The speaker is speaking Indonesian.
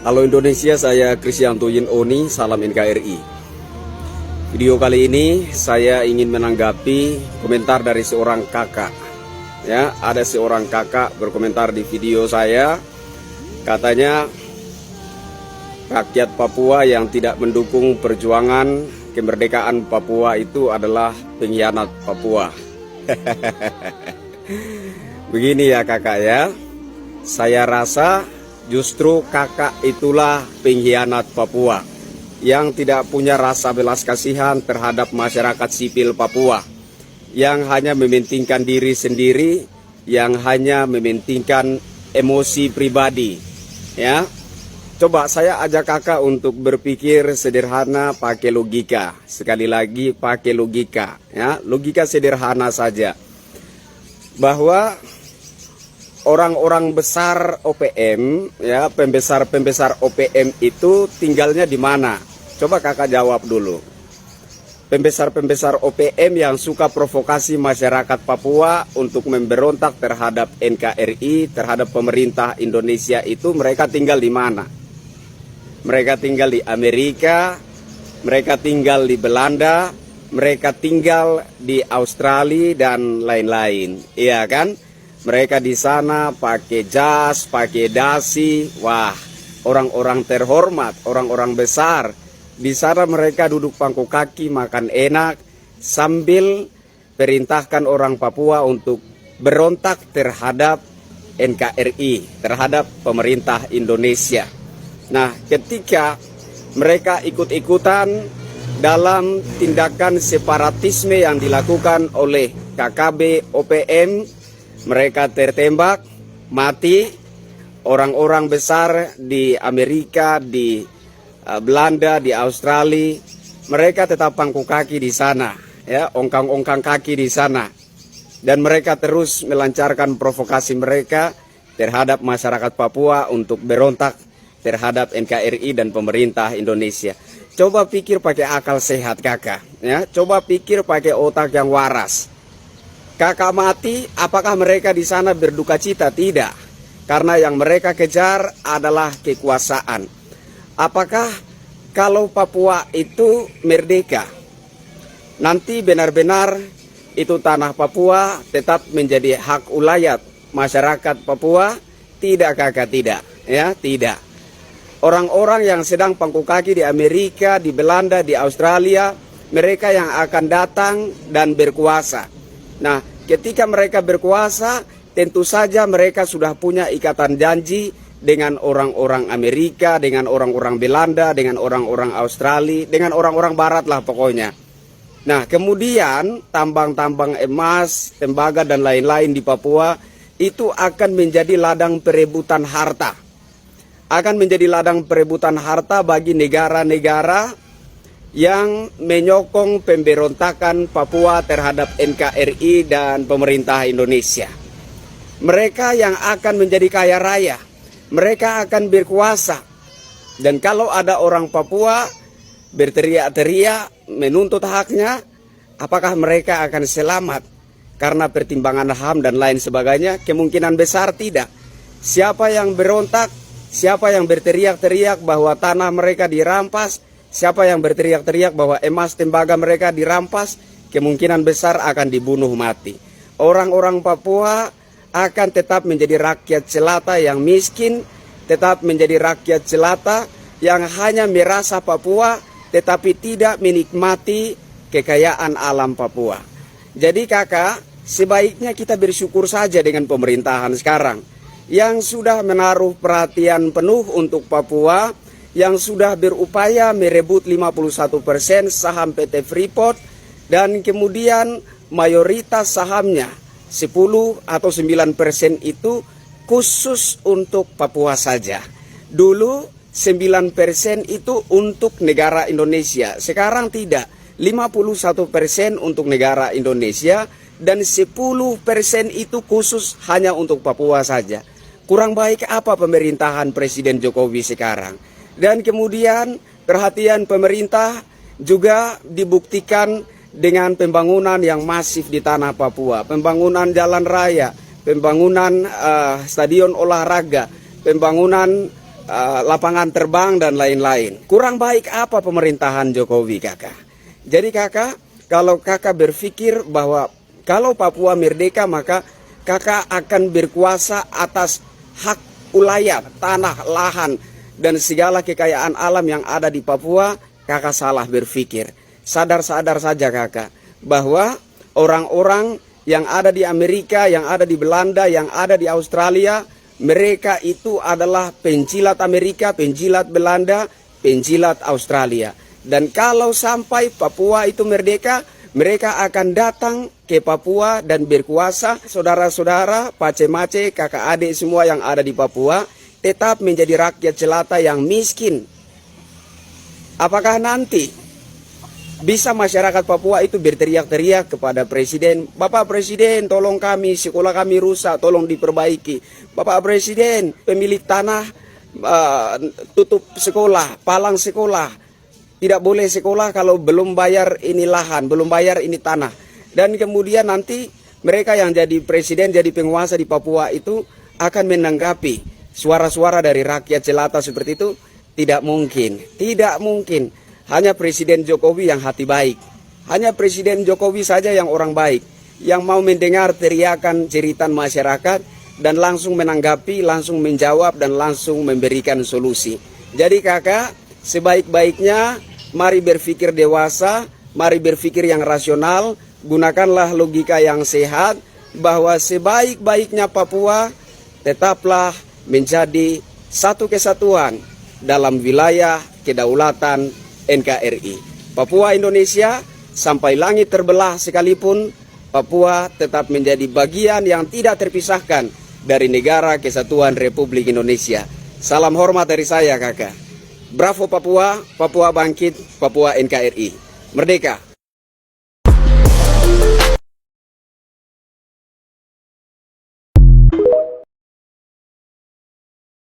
Halo Indonesia, saya Kristianto Yin Oni, salam NKRI. Video kali ini saya ingin menanggapi komentar dari seorang kakak. Ya, ada seorang kakak berkomentar di video saya, katanya rakyat Papua yang tidak mendukung perjuangan kemerdekaan Papua itu adalah pengkhianat Papua. Begini ya kakak ya, saya rasa justru kakak itulah pengkhianat Papua yang tidak punya rasa belas kasihan terhadap masyarakat sipil Papua, yang hanya mementingkan diri sendiri, yang hanya mementingkan emosi pribadi. Ya, coba saya ajak kakak untuk berpikir sederhana pakai logika. Sekali lagi pakai logika, ya, logika sederhana saja. Bahwa orang-orang besar OPM, ya, pembesar OPM itu tinggalnya di mana? Coba kakak jawab dulu. Pembesar OPM yang suka provokasi masyarakat Papua untuk memberontak terhadap NKRI, terhadap pemerintah Indonesia itu, mereka tinggal di mana? Mereka tinggal di Amerika, mereka tinggal di Belanda, mereka tinggal di Australia dan lain-lain, iya kan? Mereka di sana pakai jas, pakai dasi, wah, orang-orang terhormat, orang-orang besar. Di sana mereka duduk pangku kaki, makan enak, sambil perintahkan orang Papua untuk berontak terhadap NKRI, terhadap pemerintah Indonesia. Nah, ketika mereka ikut-ikutan dalam tindakan separatisme yang dilakukan oleh KKB OPM, mereka tertembak, mati. Orang-orang besar di Amerika, di Belanda, di Australia, mereka tetap pangku kaki di sana, ya, ongkang-ongkang kaki di sana. Dan mereka terus melancarkan provokasi mereka terhadap masyarakat Papua untuk berontak terhadap NKRI dan pemerintah Indonesia. Coba pikir pakai akal sehat kakak, ya. Coba pikir pakai otak yang waras. Kakak mati, apakah mereka di sana berduka cita? Tidak, karena yang mereka kejar adalah kekuasaan. Apakah kalau Papua itu merdeka, nanti benar-benar itu tanah Papua tetap menjadi hak ulayat masyarakat Papua? Tidak kakak, tidak, ya, tidak. Orang-orang yang sedang pangku kaki di Amerika, di Belanda, di Australia, mereka yang akan datang dan berkuasa. Nah, ketika mereka berkuasa, tentu saja mereka sudah punya ikatan janji dengan orang-orang Amerika, dengan orang-orang Belanda, dengan orang-orang Australia, dengan orang-orang Barat lah pokoknya. Nah, kemudian tambang-tambang emas, tembaga dan lain-lain di Papua itu akan menjadi ladang perebutan harta. Akan menjadi ladang perebutan harta bagi negara-negara yang menyokong pemberontakan Papua terhadap NKRI dan pemerintah Indonesia. Mereka yang akan menjadi kaya raya, mereka akan berkuasa. Dan kalau ada orang Papua berteriak-teriak menuntut haknya, apakah mereka akan selamat karena pertimbangan HAM dan lain sebagainya? Kemungkinan besar tidak. Siapa yang berontak, siapa yang berteriak-teriak bahwa tanah mereka dirampas, siapa yang berteriak-teriak bahwa emas tembaga mereka dirampas, kemungkinan besar akan dibunuh mati. Orang-orang Papua akan tetap menjadi rakyat jelata yang miskin, tetap menjadi rakyat jelata yang hanya merasa Papua tetapi tidak menikmati kekayaan alam Papua. Jadi kakak, sebaiknya kita bersyukur saja dengan pemerintahan sekarang yang sudah menaruh perhatian penuh untuk Papua, yang sudah berupaya merebut 51% saham PT Freeport, dan kemudian mayoritas sahamnya 10 atau 9% itu khusus untuk Papua saja. Dulu 9% itu untuk negara Indonesia, sekarang tidak. 51% untuk negara Indonesia dan 10% itu khusus hanya untuk Papua saja. Kurang baik apa pemerintahan Presiden Jokowi sekarang? Dan kemudian perhatian pemerintah juga dibuktikan dengan pembangunan yang masif di tanah Papua. Pembangunan jalan raya, pembangunan stadion olahraga, pembangunan lapangan terbang dan lain-lain. Kurang baik apa pemerintahan Jokowi, kakak? Jadi kakak, kalau kakak berpikir bahwa kalau Papua merdeka maka kakak akan berkuasa atas hak ulayat, tanah, lahan, dan segala kekayaan alam yang ada di Papua, kakak salah berpikir. Sadar-sadar saja kakak, bahwa orang-orang yang ada di Amerika, yang ada di Belanda, yang ada di Australia, mereka itu adalah penjilat Amerika, penjilat Belanda, penjilat Australia. Dan kalau sampai Papua itu merdeka, mereka akan datang ke Papua dan berkuasa. Saudara-saudara, pace-mace, kakak adik semua yang ada di Papua tetap menjadi rakyat jelata yang miskin. Apakah nanti bisa masyarakat Papua itu berteriak-teriak kepada Presiden, Bapak Presiden, tolong kami, sekolah kami rusak, tolong diperbaiki. Bapak Presiden, pemilik tanah tutup sekolah, palang sekolah, tidak boleh sekolah kalau belum bayar ini lahan, belum bayar ini tanah. Dan kemudian nanti mereka yang jadi presiden, jadi penguasa di Papua itu akan menanggapi suara-suara dari rakyat jelata seperti itu. Tidak mungkin, tidak mungkin. Hanya Presiden Jokowi yang hati baik. Hanya Presiden Jokowi saja yang orang baik. Yang mau mendengar teriakan jeritan masyarakat dan langsung menanggapi, langsung menjawab dan langsung memberikan solusi. Jadi kakak, sebaik-baiknya mari berpikir dewasa, mari berpikir yang rasional, gunakanlah logika yang sehat bahwa sebaik-baiknya Papua tetaplah menjadi satu kesatuan dalam wilayah kedaulatan NKRI. Papua Indonesia sampai langit terbelah sekalipun, Papua tetap menjadi bagian yang tidak terpisahkan dari negara kesatuan Republik Indonesia. Salam hormat dari saya kakak. Bravo Papua, Papua bangkit, Papua NKRI. Merdeka!